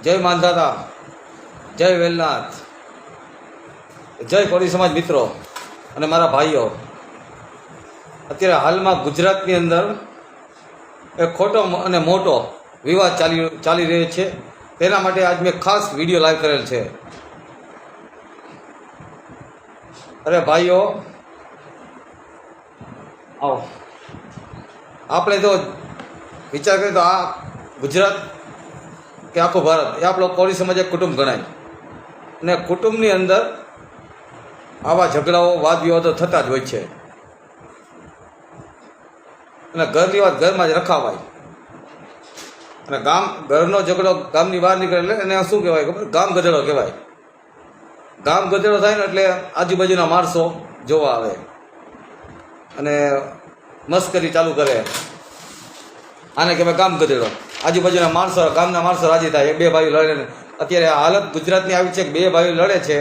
જય માંધાતા, જય વેલનાથ, જય કોળી સમાજ મિત્રો અને મારા ભાઈઓ. અત્યારે હાલમાં ગુજરાતની અંદર એક ખોટો અને મોટો વિવાદ ચાલી રહ્યો છે. તેના માટે આજ મેં ખાસ વિડીયો લાઈવ કરેલ છે. અરે ભાઈઓ, આવો. આપણે તો વિચાર કરીએ તો આ ગુજરાત કે આખું ભારત એ આપણો કોળી સમાજ એક કુટુંબ ગણાય, અને કુટુંબની અંદર આવા ઝઘડાઓ વાદ વિવાદો થતા જ હોય છે. અને ઘરની વાત ઘરમાં જ રખાવાય, અને ઘરનો ઝઘડો ગામની બહાર નીકળે એટલે એને શું કહેવાય ખબર? ગામ ગધેડો કહેવાય. ગામ ગધેડો થાય ને એટલે આજુબાજુના માણસો જોવા આવે અને મસ્કરી ચાલુ કરે. આને કહેવાય ગામ ગધેડો. આજુબાજુના માણસો, ગામના માણસો રાજી થાય. બે ભાઈઓ લડે. અત્યારે હાલત ગુજરાતની આવી છે કે બે ભાઈઓ લડે છે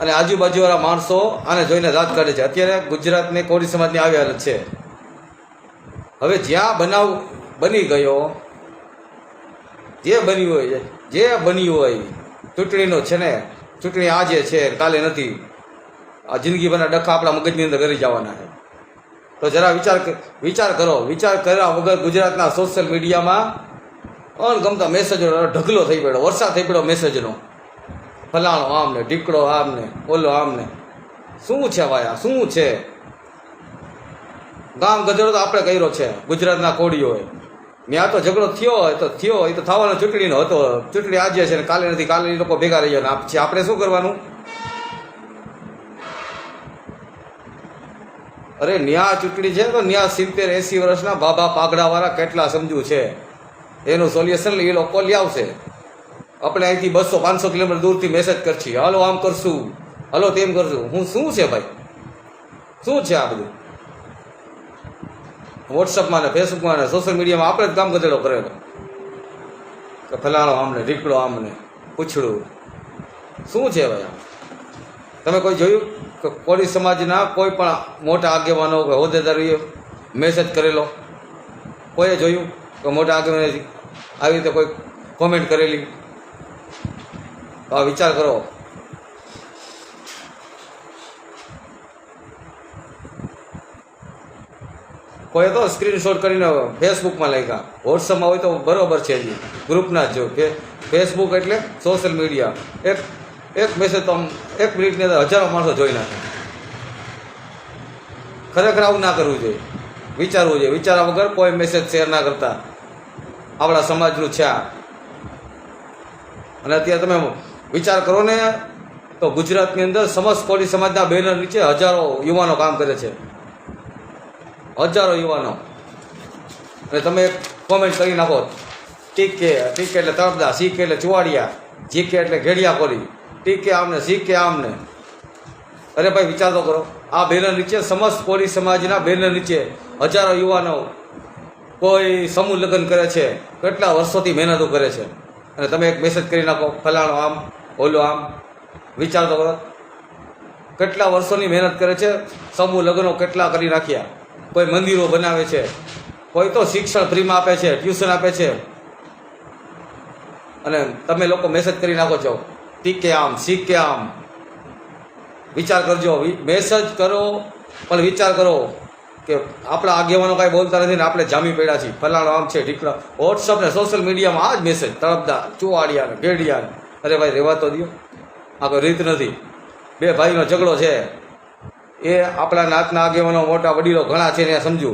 અને આજુબાજુવાળા માણસો આને જોઈને દાંત કાઢે છે. અત્યારે ગુજરાતની કોળી સમાજની આવી હાલત છે. હવે જ્યાં બનાવ બની ગયો, જે બન્યું હોય ચૂંટણીનો છે ને, ચૂંટણી આજે છે કાલે નથી. આ જિંદગીભરના ડખા આપણા મગજની અંદર કરી જવાના છે. તો જરા વિચાર કરો. વિચાર કર્યા વગર ગુજરાતના સોશિયલ મીડિયામાં અણગમતા મેસેજો ઢગલો થઈ પડ્યો, વરસાદ થઈ પડ્યો મેસેજનો. ફલાણો આમને, ઢીકડો આમને, ઓલો આમને. શું છે ભાઈ? આ શું છે? ગામ ગધેડો તો આપણે કર્યો છે ગુજરાતના કોળીઓએ. ત્યાં તો ઝઘડો થયો હોય તો થયો હોય, તો થવાનો ચૂંટણીનો હતો. ચૂંટણી આજે છે ને કાલે નથી. કાલે એ લોકો ભેગા રહી જાય છે. આપણે શું કરવાનું? અરે ન્યા ચૂંટણી છે તો ન્યા 70-80 વર્ષના બાબા પાઘડાવાળા કેટલા સમજુ છે, એનું સોલ્યુશન એ લોકો લઈ આવશે. આપણે અહીંથી 200-500 કિલોમીટર દૂરથી મેસેજ કરશી, હલો આમ કરશું, હલો તેમ કરશું. શું છે ભાઈ? શું છે આ બધું? વોટ્સઅપમાં ને ફેસબુકમાં ને સોશિયલ મીડિયામાં આપણે જ ગામ ગધેડો કરેલો કે ફલાણો આમને, ઢીકડો આમને, પૂછડું. શું છે ભાઈ? તમે કોઈ જોયું કે કોળી સમાજના કોઈ પણ મોટા આગેવાનો કે હોદ્દેદારોએ મેસેજ કરેલો? કોઈએ જોયું કે મોટા આગેવાને આવી રીતે કોઈ કોમેન્ટ કરેલી? તો આ વિચાર કરો. કોઈ તો સ્ક્રીનશોટ કરીને ફેસબુકમાં લખ્યા. વોટ્સઅપમાં હોય તો બરાબર છે, ગ્રુપના જ જો કે ફેસબુક એટલે સોશિયલ મીડિયા. એક મેસેજ તો એક મિનિટની અંદર હજારો માણસો જોઈ નાખે. ખરેખર આવું ના કરવું જોઈએ. વિચારવું જોઈએ. વિચાર્યા વગર કોઈ મેસેજ શેર ના કરતા. આપણા સમાજનું છે આ. અને અત્યારે તમે વિચાર કરો ને, તો ગુજરાતની અંદર સમસ્ત કોળી સમાજના બેનર નીચે હજારો યુવાનો કામ કરે છે. હજારો યુવાનો. અને તમે કોમેન્ટ કરી નાખો, ટીકે એટલે તળપદા, સીકે એટલે ચુવાડિયા, જીકે એટલે ઘેડિયા કોળી, ટીકે આમને, સીકે આમને. અરે ભાઈ વિચાર તો કરો. આ બેનર નીચે, સમસ્ત કોળી સમાજના બેનર નીચે હજારો યુવાનો કોઈ સમૂહ લગ્ન કરે છે, કેટલા વર્ષોથી મહેનતો કરે છે, અને તમે એક મેસેજ કરી નાખો ફલાણો આમ, ઓલો આમ. વિચાર તો કરો. કેટલા વર્ષોની મહેનત કરે છે, સમૂહ લગ્નો કેટલા કરી નાખ્યા. કોઈ મંદિરો બનાવે છે, કોઈ તો શિક્ષણ ફ્રીમાં આપે છે, ટ્યુશન આપે છે, અને તમે લોકો મેસેજ કરી નાખો છો ટીકે આમ, સીકે આમ. વિચાર કરજો. મેસેજ કરો પણ વિચાર કરો કે આપણા આગેવાનો કાંઈ બોલતા નથી ને આપણે જામી પડ્યા છીએ. ફલાણો આમ છે, ઢીકડા. વોટ્સઅપ ને સોશિયલ મીડિયામાં આ જ મેસેજ તળપદા, ચુવાડિયા ને ઘેડિયા ને. અરે ભાઈ રહેવા તો દો. આ કોઈ રીત નથી. બે ભાઈનો ઝઘડો છે, એ આપણા નાતના આગેવાનો મોટા વડીલો ઘણા છે ત્યાં સમજુ.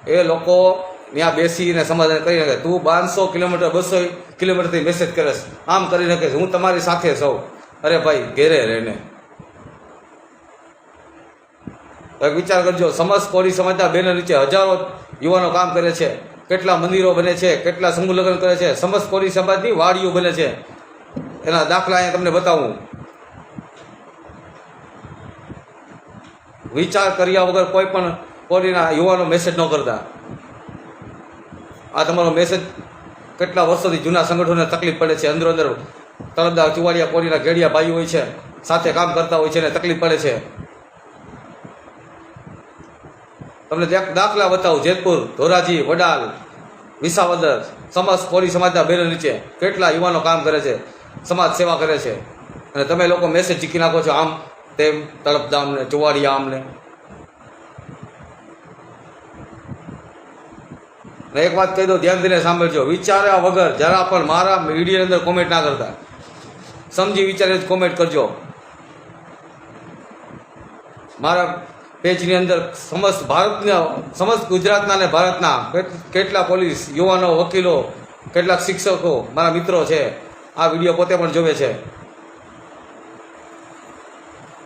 એ લોકો ત્યાં બેસીને સમાધાન કરી નાખે. તું 500 કિલોમીટર 200 કિલોમીટરથી મેસેજ કરે, આમ કરી નાખે, હું તમારી સાથે સૌ. અરે ભાઈ ઘેરે રહીને વિચાર કરજો. સમસ્ત કોળી સમાજના બેનર નીચે હજારો યુવાનો કામ કરે છે, કેટલા મંદિરો બને છે, કેટલા સમૂહ લગ્ન કરે છે. સમસ્ત કોળી સમાજની વાડીઓ બને છે. એના દાખલા અહીંયા તમને બતાવું. વિચાર કર્યા વગર કોઈ પણ કોળીના યુવાનો મેસેજ ન કરતા. આ તમારો મેસેજ કેટલા વર્ષોથી જૂના સંગઠનોને તકલીફ પડે છે. અંદરો અંદર તળપદા, ચુવાડિયા, કોળીના ઘેડિયા ભાઈઓ હોય છે, સાથે કામ કરતા હોય છે ને તકલીફ પડે છે. તમને દાખલા બતાવું. જેતપુર, ધોરાજી, વડાલ, વિસાવદર સમાજ કોળી સમાજના બેનર નીચે કેટલા યુવાનો કામ કરે છે, સમાજ સેવા કરે છે, અને તમે લોકો મેસેજ ચીકી નાખો છો આમ તેમ તળપદામ ને ચુવાડિયા આમને. એક વાત કહી દો, ધ્યાન દઈને સાંભળજો, વિચાર્યા વગર જરા પણ મારા વિડીયોની અંદર કોમેન્ટ ના કરતા, સમજી વિચારીને જ કોમેન્ટ કરજો. મારા પેજની અંદર સમસ્ત ગુજરાતના અને ભારતના કેટલા પોલીસ યુવાનો, વકીલો, કેટલાક શિક્ષકો મારા મિત્રો છે, આ વિડીયો પોતે પણ જોવે છે,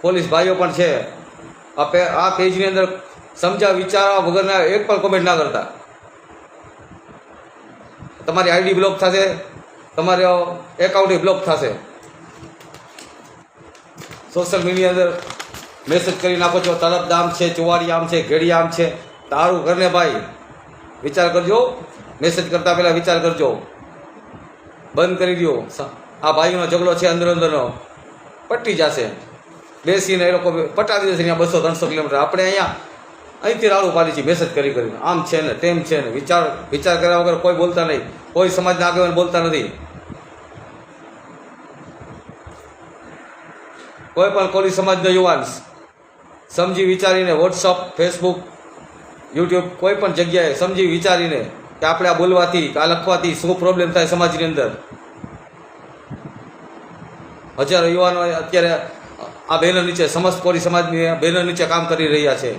પોલીસ ભાઈઓ પણ છે. આ પેજની અંદર સમજ્યા વિચારવા વગરના એક પણ કોમેન્ટ ના કરતા. તમારી આઈડી બ્લોક થશે, તમારો એકાઉન્ટ બ્લોક થશે. સોશિયલ મીડિયા અંદર મેસેજ કરી નાખો છો તળપદામ છે, ચુવાડિયા આમ છે, ઘેડિયા આમ છે. તારું ઘરને ભાઈ વિચાર કરજો, મેસેજ કરતા પહેલાં વિચાર કરજો. બંધ કરી દો. આ ભાઈઓનો ઝઘડો છે અંદર અંદરનો, પટી જશે. બેસીને એ લોકો પટાવી દેશે અહીંયા 200-300 કિલોમીટર. આપણે અહીંથી રાડું પાડી છીએ મેસેજ કરીને, આમ છે ને તેમ છે ને. વિચાર કર્યા વગર કોઈ બોલતા નહીં, કોઈ સમાજના આગેવાન બોલતા નથી. કોઈ પણ કોળી સમાજનો યુવાન સમજી વિચારીને વોટ્સઅપ, ફેસબુક, યુટ્યુબ કોઈ પણ જગ્યાએ સમજી વિચારીને કે આપણે આ બોલવાથી કે આ લખવાથી શું પ્રોબ્લેમ થાય સમાજની અંદર. હજારો યુવાનો અત્યારે આ બેનર નીચે, સમસ્ત કોળી સમાજની બેનર નીચે કામ કરી રહ્યા છે.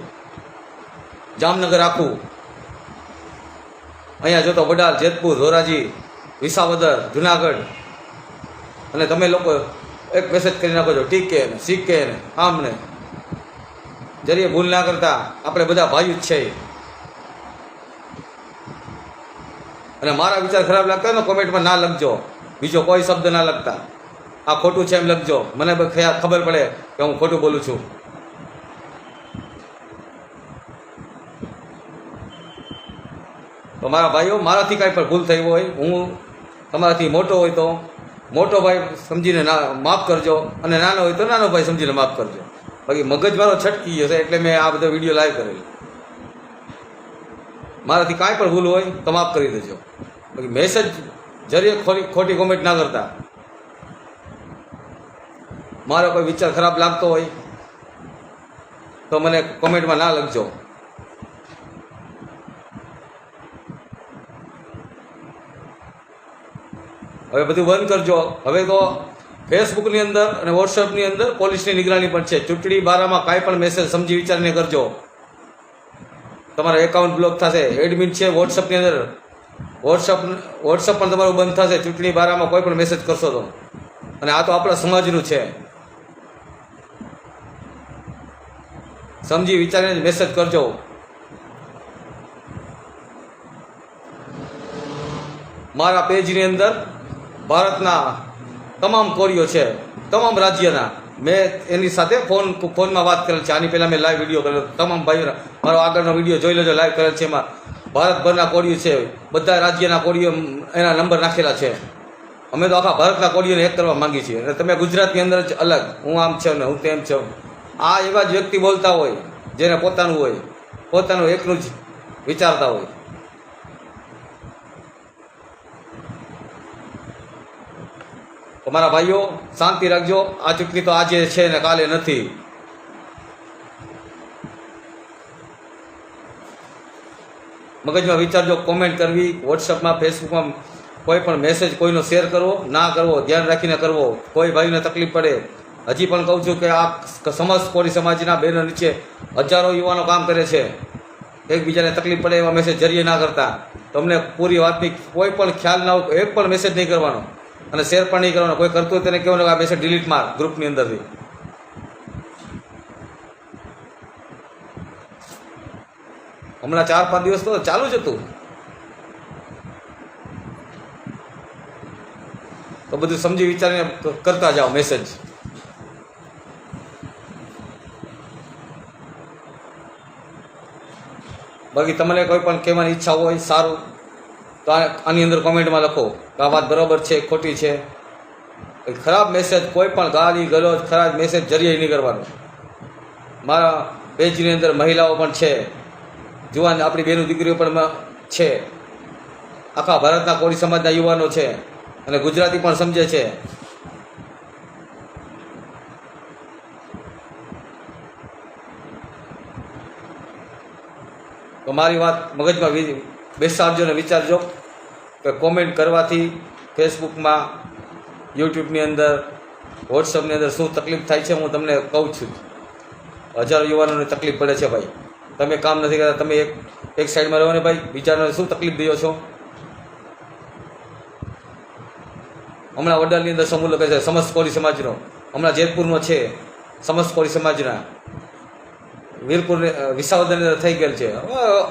જામનગર આખું, અહીંયા જોતો વડાલ, જેતપુર, ધોરાજી, વિસાવદર, જુનાગઢ. અને તમે લોકો એક મેસેજ કરી નાખો છો ટીકે ને સીકે ને આમ ને. જરીએ ભૂલ ના કરતા, આપણે બધા ભાઈઓ જ છે. અને મારા વિચાર ખરાબ લાગતા ને કોમેન્ટમાં ના લખજો, બીજો કોઈ શબ્દ ના લખતા. આ ખોટું છે એમ લખજો, મને ખબર પડે કે હું ખોટું બોલું છું. તો મારા ભાઈઓ, મારાથી કાંઈ પણ ભૂલ થઈ હોય, હું તમારાથી મોટો હોય તો મોટો ભાઈ સમજીને માફ કરજો, અને નાનો હોય તો નાનો ભાઈ સમજીને માફ કરજો. બાકી મગજ મારો છટકી ગયો છે એટલે મેં આ બધો વિડીયો લાઈવ કરેલો. મારાથી કાંઈ પણ ભૂલ હોય તો માફ કરી દેજો. બાકી મેસેજ જરીએ ખોટી કોમેન્ટ ના કરતા. મારો કોઈ વિચાર ખરાબ લાગતો હોય તો મને કોમેન્ટમાં ના લખજો. હવે બધું બંધ કરજો. હવે તો ફેસબુકની અંદર અને વોટ્સઅપની અંદર પોલીસની નિગરાની પણ છે. ચૂંટણી બારામાં કાંઈ પણ મેસેજ સમજી વિચારીને કરજો, તમારો એકાઉન્ટ બ્લોક થશે. એડમિન છે વોટ્સઅપની અંદર, વોટ્સઅપ પણ તમારું બંધ થશે ચૂંટણી બારામાં કોઈ પણ મેસેજ કરશો તો. અને આ તો આપણા સમાજનું છે. સમજી વિચારીને મેસેજ કરજો. મારા પેજની અંદર ભારતના તમામ કોરીઓ છે, તમામ રાજ્યના. મેં એની સાથે ફોનમાં વાત કરેલ છે. આની પહેલાં મેં લાઈવ વિડીયો કરેલો, તમામ ભાઈઓના મારો આગળનો વિડીયો જોઈ લેજો, લાઈવ કરેલ છે. એમાં ભારતભરના કોરીઓ છે, બધા રાજ્યના કોરીઓ એના નંબર નાખેલા છે. અમે તો આખા ભારતના કોરીઓને એક કરવા માંગીએ છીએ. અને તમે ગુજરાતની અંદર જ અલગ, હું આમ છું ને હું તેમ છું. આ એવા જ વ્યક્તિ બોલતા હોય જેને પોતાનું હોય, પોતાનું એકનું જ વિચારતા હોય. તમારા ભાઈઓ શાંતિ રાખજો. આ ચૂંટણી તો આજે છે ને કાલે નથી. મગજમાં વિચારજો. કોમેન્ટ કરવી, વોટ્સઅપમાં, ફેસબુકમાં કોઈ પણ મેસેજ કોઈનો શેર કરવો ના કરવો, ધ્યાન રાખીને કરવો. કોઈ ભાઈને તકલીફ પડે. હજી પણ કહું છું કે આ સમસ્ત કોળી સમાજના બેનર નીચે હજારો યુવાનો કામ કરે છે. એકબીજાને તકલીફ પડે એવા મેસેજ જરીએ ના કરતા. તમને પૂરી વાતની કોઈ પણ ખ્યાલ ના હોય, એક પણ મેસેજ નહીં કરવાનો અને શેર પણ નહીં કરવાનો. કોઈ કરતું હોય તેને કહેવાનું કે આ મેસેજ ડિલીટ માર ગ્રુપની અંદરથી. હમણાં 4-5 દિવસ તો ચાલુ જ હતું. તો બધું સમજી વિચારીને કરતા જાઓ મેસેજ. બાકી તમને કોઈ પણ કહેવાની ઈચ્છા હોય સારું તો આની અંદર કોમેન્ટમાં લખો કે આ વાત બરાબર છે, ખોટી છે. ખરાબ મેસેજ, કોઈ પણ ગાલી ગલોચ, ખરાબ મેસેજ જરીએ નહીં કરવાનો. મારા પેજની અંદર મહિલાઓ પણ છે, જુવાન આપણી બહેનો દીકરીઓ પણ છે. આખા ભારતના કોળી સમાજના યુવાનો છે અને ગુજરાતી પણ સમજે છે. તો મારી વાત મગજમાં બેસાડજો ને વિચારજો કે કોમેન્ટ કરવાથી ફેસબુકમાં, યુટ્યુબની અંદર, વોટ્સઅપની અંદર શું તકલીફ થાય છે હું તમને કહું છું. હજારો યુવાનોને તકલીફ પડે છે ભાઈ. તમે કામ નથી કરતા, તમે એક સાઈડમાં રહો ને ભાઈ, વિચારોને શું તકલીફ દો છો. હમણાં વડાલની અંદર સમૂહ લખે છે સમસ્ત કોળી સમાજનો, હમણાં જેતપુરનો છે સમસ્ત કોળી સમાજના, વીરપુર વિસાવદરની અંદર થઈ ગયેલ છે.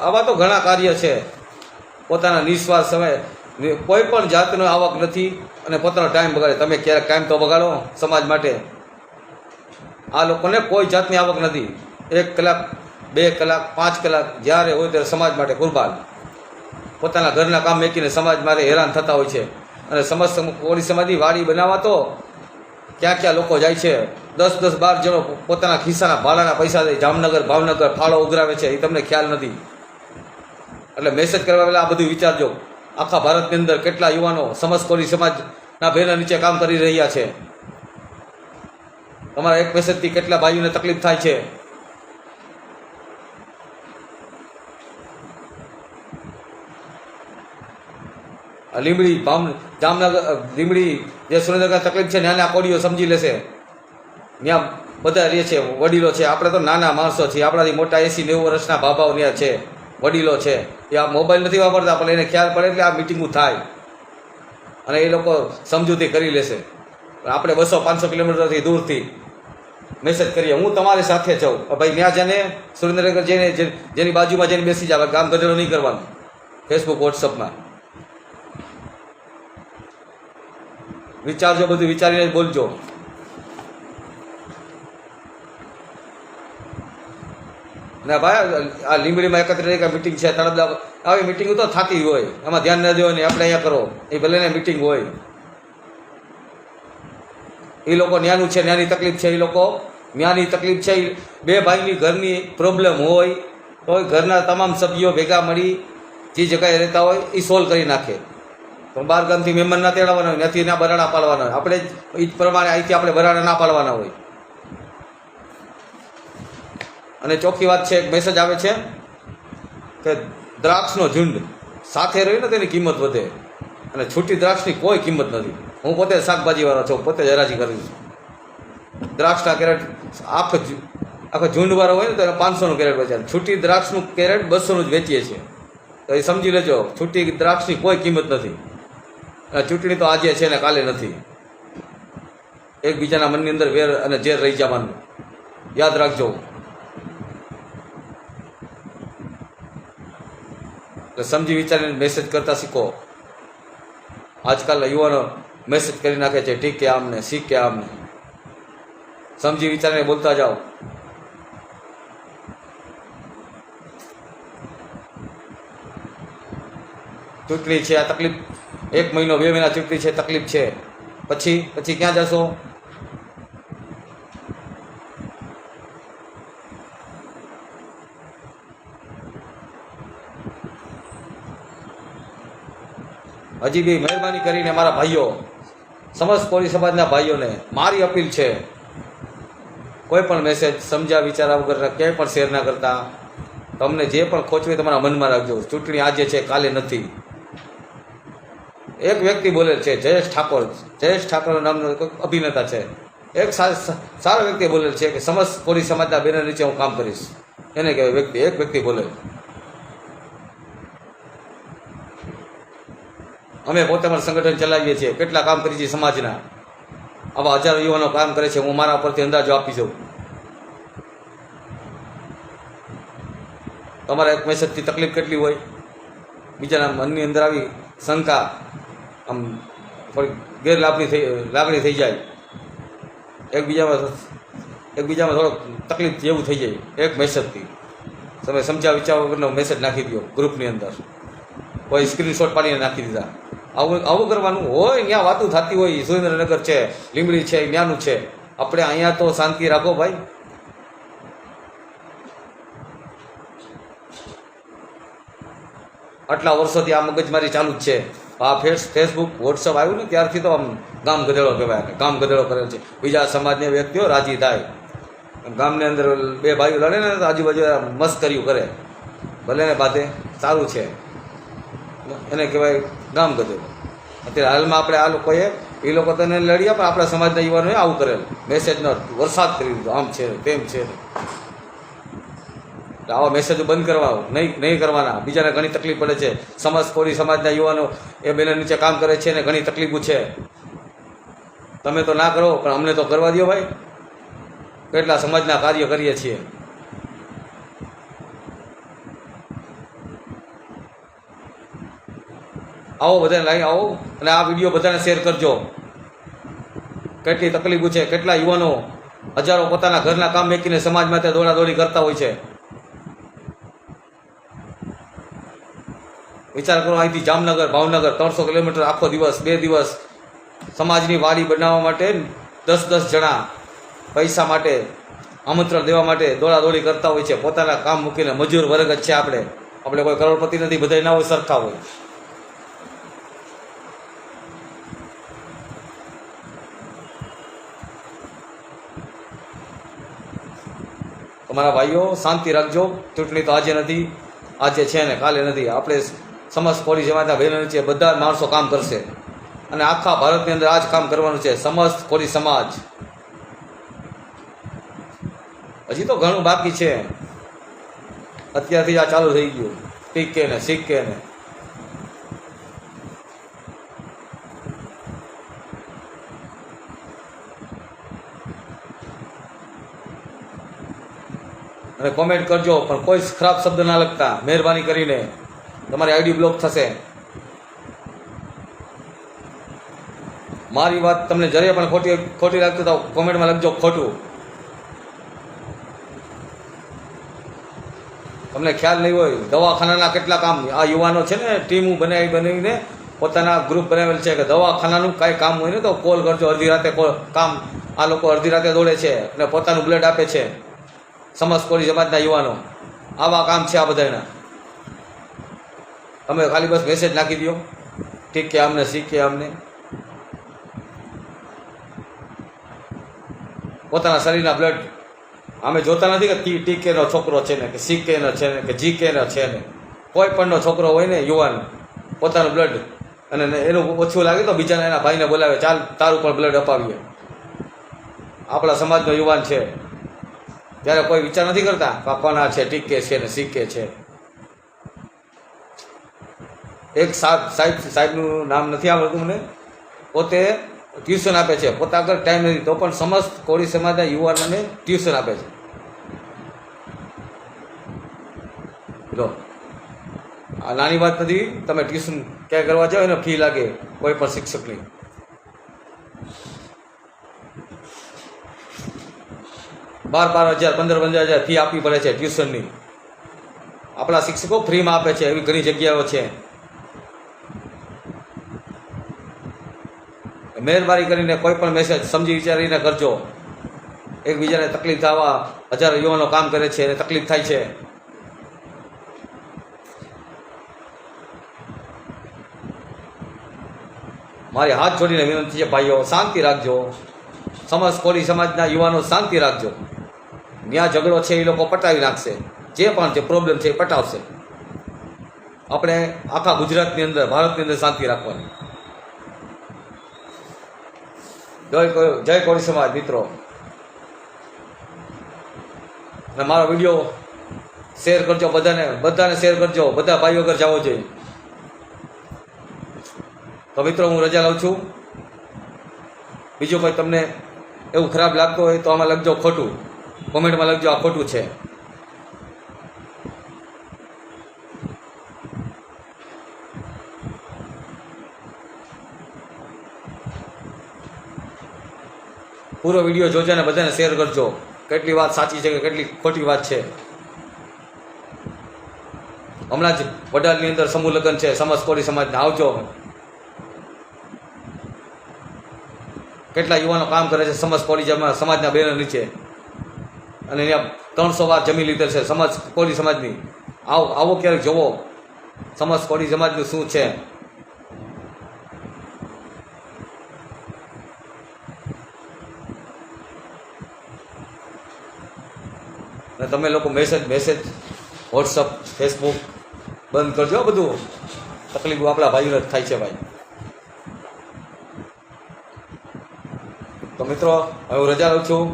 આવા તો ઘણા કાર્ય છે. પોતાના નિસ્વાર્થ સમય કોઈ પણ જાતનો આવક નથી અને પોતાનો ટાઈમ બગાડે. તમે ક્યારેક ટાઈમ તો બગાડો સમાજ માટે. આ લોકોને કોઈ જાતની આવક નથી. 1 કલાક, 2 કલાક, 5 કલાક જ્યારે હોય ત્યારે સમાજ માટે કુરબાન. પોતાના ઘરના કામ મેકીને સમાજ માટે હેરાન થતા હોય છે. અને સમસ્ત કોળી સમાજની વાડી બનાવવા તો ક્યાં ક્યાં લોકો જાય છે. 10-10, 12 જણો પોતાના ખિસ્સાના ભાડાના પૈસા દઈ જામનગર, ભાવનગર ફાળો ઉઘરાવે છે. એ તમને ખ્યાલ નથી. એટલે મેસેજ કરવા પહેલાં આ બધું વિચારજો. આખા ભારતની અંદર કેટલા યુવાનો સમસ્ત કોળી સમાજના બેનર નીચે કામ કરી રહ્યા છે. તમારા એક મેસેજથી કેટલા ભાઈઓને તકલીફ થાય છે. લીંબડી, જામનગર, લીંબડી જે સુરેન્દ્રનગર તકલીફ છે ત્યાંના કોળીઓ સમજી લેશે. ત્યાં બધા રહે છે, વડીલો છે. આપણે તો નાના માણસો છીએ, આપણાથી મોટા 80-90 વર્ષના ભાભાઓ ત્યાં છે, વડીલો છે. એ આ મોબાઈલ નથી વાપરતા, પણ એને ખ્યાલ પડે એટલે આ મિટિંગો થાય અને એ લોકો સમજૂતી કરી લેશે. આપણે 200-500 કિલોમીટરથી દૂરથી મેસેજ કરીએ, હું તમારી સાથે જાઉં ભાઈ, ત્યાં જઈને સુરેન્દ્રનગર જઈને જેની બાજુમાં જઈને બેસી જાવ. કામ ગધેડો નહીં કરવાનું ફેસબુક, વોટ્સઅપમાં. વિચારજો, બધું વિચારીને બોલજો. ને ભાઈ આ લીંબડીમાં 31 મિટિંગ છે, તળપદા, આવી મિટિંગ તો થતી હોય, એમાં ધ્યાન ન દેવાની. આપણે અહીંયા કરો એ ભલે ને મિટિંગ હોય. એ લોકો ન્યાનું છે, ન્યાની તકલીફ છે. એ લોકો ન્યાની તકલીફ છે. બે ભાઈની ઘરની પ્રોબ્લેમ હોય તો ઘરના તમામ સભ્યો ભેગા મળી જે જગ્યાએ રહેતા હોય એ સોલ્વ કરી નાખે. પણ 12 ગામથી મહેમાન ના તેડાવવાના હોય, ત્યાંથી ના બરાડા પાડવાના હોય. આપણે એ જ પ્રમાણે અહીંથી આપણે બરાડા ના પાડવાના હોય. અને ચોખ્ખી વાત છે, એક મેસેજ આવે છે કે દ્રાક્ષનો ઝુંડ સાથે રહ્યું ને તેની કિંમત વધે અને છૂટી દ્રાક્ષની કોઈ કિંમત નથી. હું પોતે શાકભાજીવાળો છું, પોતે જ હરાજી કરું છું. દ્રાક્ષના કેરેટ આખો ઝુંડવાળો હોય ને તો 500નું કેરેટ વેચાય, છૂટી દ્રાક્ષનું કેરેટ 200નું જ વેચીએ છીએ. તો એ સમજી લેજો, છૂટી દ્રાક્ષની કોઈ કિંમત નથી. ચૂંટણી તો આજે છે ને કાલે નથી. એકબીજાના મનની અંદર વેર અને ઝેર રહી જવાનું યાદ રાખજો. સમજી વિચારીને મેસેજ કરતા શીખો. આજકાલના યુવાનો મેસેજ કરી નાખે છે ઠીક કે આમને, શીખ કે આમને. સમજી વિચારીને બોલતા જાઓ. ચૂંટણી છે, આ તકલીફ 1 મહિનો 2 મહિના ચૂંટણી છે, તકલીફ છે. પછી ક્યાં જશો? હજી બી મહેરબાની કરીને મારા ભાઈઓ, સમસ્ત કોળી સમાજના ભાઈઓને મારી અપીલ છે, કોઈ પણ મેસેજ સમજ્યા વિચારા વગર ક્યાંય પણ શેર ના કરતા. તમને જે પણ ખોચવે તમારા મનમાં રાખજો. ચૂંટણી આજે છે, કાલે નથી. એક વ્યક્તિ બોલે છે જયેશ ઠાકોર નામનો અભિનેતા છે, એક સારો વ્યક્તિ બોલેલ છે કે સમસ્ત કોળી સમાજના બેનર નીચે હું કામ કરીશ. એને કહેવાય વ્યક્તિ, એક વ્યક્તિ બોલે. અમે પોતે પણ સંગઠન ચલાવીએ છીએ, કેટલા કામ કરીએ છીએ સમાજના. આવા હજારો યુવાનો કામ કરે છે. હું મારા પરથી અંદાજો આપી દઉં. તમારા એક મેસેજથી તકલીફ કેટલી હોય, બીજાના મનની અંદર આવી શંકા, આમ થોડી લાગણી થઈ જાય. એકબીજામાં થોડોક તકલીફ જેવું થઈ જાય એક મેસેજથી. તમે સમજ્યા વિચાર વગરનો મેસેજ નાખી દો ગ્રુપની અંદર, કોઈ સ્ક્રીનશોટ પાડીને નાખી દીધા. આવું કરવાનું હોય. ત્યાં વાતું થતી હોય, સુરેન્દ્રનગર છે, લીંબડી છે, ત્યાંનું છે. આપણે અહીંયા તો શાંતિ રાખો ભાઈ. આટલા વર્ષોથી આ મગજમારી ચાલુ જ છે. આ ફેસબુક વોટ્સઅપ આવ્યું ને ત્યારથી તો આમ ગામ ગધેડો કહેવાય, ગામ ગધેડો કરેલ છે. બીજા સમાજની વ્યક્તિઓ રાજી થાય, ગામની અંદર બે ભાઈઓ લડે ને તો આજુબાજુ મસ્કરીઓ કરે, ભલે ને બાધે સારું છે, એને કહેવાય ગામ ગધેડો. અત્યારે હાલમાં આપણે આ લોકોએ એ લોકો તો એને લડ્યા, પણ આપણા સમાજના યુવાનોએ આવું કરેલ, મેસેજનો વરસાદ કરી દીધો, આમ છે તેમ છે. આવા મેસેજો બંધ કરવા નહીં કરવાના. બીજાને ઘણી તકલીફ પડે છે. કોળી સમાજના યુવાનો એ બેના નીચે કામ કરે છે ને ઘણી તકલીફો છે. તમે તો ના કરો, પણ અમને તો કરવા દો ભાઈ. કેટલા સમાજના કાર્ય કરીએ છીએ. આવો બધાને લાવી આવો અને આ વિડીયો બધાને શેર કરજો. કેટલી તકલીફો છે, કેટલા યુવાનો હજારો પોતાના ઘરના કામ મેકીને સમાજ માટે દોડાદોડી કરતા હોય છે. વિચાર કરો, અહીંથી જામનગર ભાવનગર 300 કિલોમીટર આખો દિવસ 2 દિવસ સમાજની વાડી બનાવવા માટે 10 જણા પૈસા માટે આમંત્રણ દેવા માટે દોડાદોડી કરતા હોય છે. પોતાના કામ મૂકીને મજૂર વર્ગ જ છે. આપણે કોઈ કરોડપતિ નથી, બધા ના હોય સરખા હોય. તમારા ભાઈઓ શાંતિ રાખજો. ચૂંટણી તો આજે નથી, આજે છે ને કાલે નથી. આપણે સમસ્ત કોળી સમાજના બહેનો છે, બધા માણસો કામ કરશે અને આખા ભારતની અંદર આ જ કામ કરવાનું છે. સમસ્ત કોળી સમાજ. હજી તો ઘણું બાકી છે. અત્યારથી આ ચાલુ થઈ ગયું. ટીકે ને સિક્કે ને અને કોમેન્ટ કરજો, પણ કોઈ ખરાબ શબ્દ ના લખતા મહેરબાની કરીને. તમારી આઈડી બ્લોક થશે. મારી વાત તમને જરે પણ ખોટી લાગતી તો કોમેન્ટમાં લખજો ખોટું. તમને ખ્યાલ નહીં હોય દવાખાનાના કેટલા કામ આ યુવાનો છે ને, ટીમો બનાવીને પોતાના ગ્રુપ બનાવેલ છે કે દવાખાનાનું કાંઈ કામ હોય ને તો કોલ કરજો. અડધી રાતે કામ આ લોકો અડધી રાતે દોડે છે અને પોતાનું બ્લડ આપે છે. સમસ્ત કોળી સમાજના યુવાનો આવા કામ છે આ બધાના. તમે ખાલી બસ મેસેજ નાખી દો, ઠીક કે અમને શીખે અમને. પોતાના શરીરના બ્લડ અમે જોતા નથી કે ટીકેનો છોકરો છે ને, કે સીકેનો છે ને, કે જીકેનો છે ને. કોઈ પણનો છોકરો હોય ને યુવાન, પોતાનું બ્લડ અને એનું ઓછું લાગે તો બીજાને એના ભાઈને બોલાવે, ચાલ તારું પણ બ્લડ અપાવીએ. આપણા સમાજનો યુવાન છે ત્યારે કોઈ વિચાર નથી કરતા કે કોના છે, ટીકે છે ને સીકે છે. એક સાહેબનું નામ નથી આવડતું મને, પોતે ટ્યુશન આપે છે. પોતા આગળ ટાઈમ નથી તો પણ સમસ્ત કોળી સમાજના યુવાનોને ટ્યુશન આપે છે. લો, આ નાની વાત નથી. તમે ટ્યુશન ક્યાં કરવા જાઓ એને ફી લાગે કોઈ પણ શિક્ષકની. 12,000 15,000 ફી આપવી પડે છે ટ્યુશનની. આપણા શિક્ષકો ફ્રીમાં આપે છે, એવી ઘણી જગ્યાઓ છે. મહેરબાની કરીને કોઈ પણ મેસેજ સમજી વિચારીને કરજો. એકબીજાને તકલીફ થવા હજારો યુવાનો કામ કરે છે અને તકલીફ થાય છે. મારી હાથ જોડીને વિનંતી છે ભાઈઓ, શાંતિ રાખજો. સમસ્ત કોળી સમાજના યુવાનો શાંતિ રાખજો. ત્યાં ઝઘડો છે એ લોકો પટાવી નાખશે. જે પણ જે પ્રોબ્લેમ છે એ પટાવશે. આપણે આખા ગુજરાતની અંદર, ભારતની અંદર શાંતિ રાખવાની. જય કોળી સમાજ મિત્રો. અને મારો વિડીયો શેર કરજો, બધાને શેર કરજો. બધા ભાઈઓ ઘર જવો જોઈએ. તો મિત્રો હું રજા લઉં છું. બીજું કોઈ તમને એવું ખરાબ લાગતું હોય તો આમાં લખજો ખોટું, કોમેન્ટમાં લખજો આ ખોટું છે. પૂરો વિડીયો જોજો અને બધાને શેર કરજો. કેટલી વાત સાચી છે કે કેટલી ખોટી વાત છે. હમણાં જ વડાલની અંદર સમૂહ લગ્ન છે સમસ્ત કોળી સમાજના, આવજો. કેટલા યુવાનો કામ કરે છે સમસ્ત કોળી સમાજના બેનર નીચે, અને અહીંયા 300 વાર જમીન લીધેલ છે સમસ્ત કોળી સમાજની. આવો ક્યારેક જોવો. સમાજ કોળી સમાજનું શું છે. અને તમે લોકો મેસેજ વોટ્સઅપ ફેસબુક બંધ કરજો બધું. તકલીફ આપણા ભાઈઓને જ થાય છે ભાઈ. તો મિત્રો હવે હું રજા લઉં છું.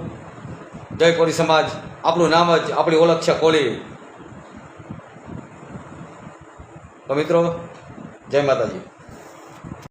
જય કોળી સમાજ. આપણું નામ જ આપણી ઓળખ છે કોળી. તો મિત્રો જય માતાજી.